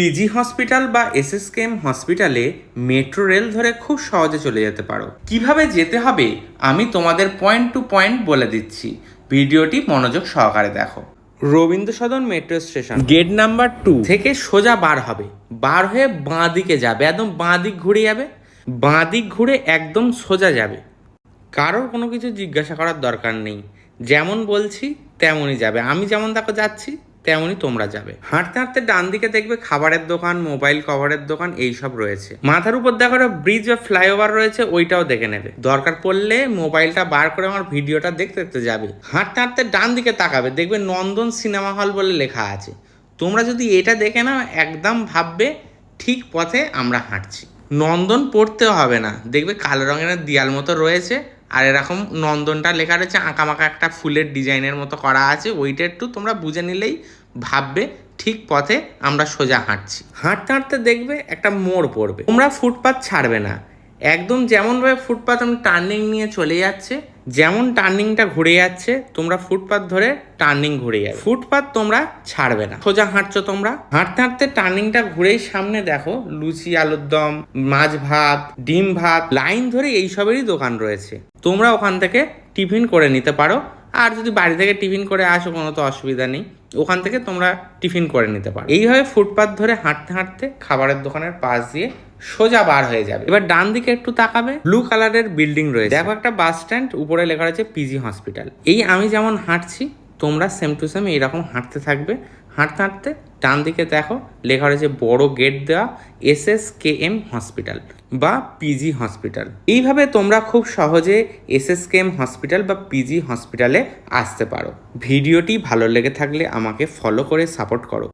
PG hospital বা SSKM হসপিটালে metro rail ধরে খুব সহজে চলে যেতে পারো। কিভাবে যেতে হবে আমি তোমাদের পয়েন্ট টু পয়েন্ট বলে দিচ্ছি, ভিডিওটি মনোযোগ সহকারে দেখো। Rabindra Sadan metro station gate number 2 থেকে সোজা বার হবে, বার হয়ে বাঁ দিকে যাবে, একদম বাঁ দিক ঘুরে যাবে, বাঁ দিক ঘুরে একদম সোজা যাবে। কারোর কোনো কিছু জিজ্ঞাসা করার দরকার নেই, যেমন বলছি তেমনই যাবে। আমি যেমন দেখো যাচ্ছি তেমনই তোমরা যাবে। হাঁটতে হাঁটতে ডান দিকে দেখবে খাবারের দোকান, মোবাইল কভারের দোকান এইসব রয়েছে। মাথার উপর দেখো ব্রিজ বা ফ্লাইওভার রয়েছে, ওইটাও দেখে নেবে। দরকার পড়লে মোবাইলটা বার করে আমার ভিডিওটা দেখতে দেখতে যাবে। হাঁটতে হাঁটতে ডান দিকে তাকাবে, দেখবে নন্দন সিনেমা হল বলে লেখা আছে। তোমরা যদি এটা দেখে নাও একদম ভাববে ঠিক পথে আমরা হাঁটছি। নন্দন পড়তেও হবে না, দেখবে কালো রঙের দেয়াল মতো রয়েছে, আর এরকম নন্দনটা লেখা রয়েছে, আঁকামাকা একটা ফুলের ডিজাইনের মতো করা আছে। ওইটা একটু তোমরা বুঝে নিলেই ভাববে ঠিক পথে আমরা সোজা হাঁটছি। হাঁটতে হাঁটতে দেখবে একটা মোড় পড়বে, তোমরা ফুটপাথ ছাড়বে না, একদম যেমনভাবে ফুটপাথ টার্নিং নিয়ে চলে যাচ্ছে, যেমন টার্নিংটা ঘুরে যাচ্ছে তোমরা ফুটপাথ ধরে টার্নিং ঘুরে যাবে। ফুটপাথ তোমরা ছাড়বে না, সোজা হাঁটছো তোমরা। হাঁটতে হাঁটতে টার্নিংটা ঘুরেই সামনে দেখো লুচি, আলুর দম, মাছ ভাত, ডিম ভাত, লাইন ধরে এইসবেরই দোকান রয়েছে। তোমরা ওখান থেকে টিফিন করে নিতে পারো, আর যদি বাড়ি থেকে টিফিন করে আসো কোনো তো অসুবিধা নেই, ওখান থেকে তোমরা টিফিন করে নিতে পারো। এইভাবে ফুটপাথ ধরে হাঁটতে হাঁটতে খাবারের দোকানের পাশ দিয়ে সোজা বার হয়ে যাবে। এবার ডান দিকে একটু তাকাবে, ব্লু কালারের বিল্ডিং রয়েছে, দেখো একটা বাস স্ট্যান্ড, উপরে লেখা রয়েছে পিজি হসপিটাল। এই আমি যেমন হাঁটছি তোমরা সেম টু সেম এইরকম হাঁটতে থাকবে। হাঁটতে হাঁটতে ডান দিকে দেখো লেখা রয়েছে বড় গেট দেওয়া এসএসকেএম হসপিটাল বা পিজি হসপিটাল। এইভাবে তোমরা খুব সহজে এসএসকেএম হসপিটাল বা পিজি হসপিটালে আসতে পারো। ভিডিওটি ভালো লেগে থাকলে আমাকে ফলো করে সাপোর্ট করো।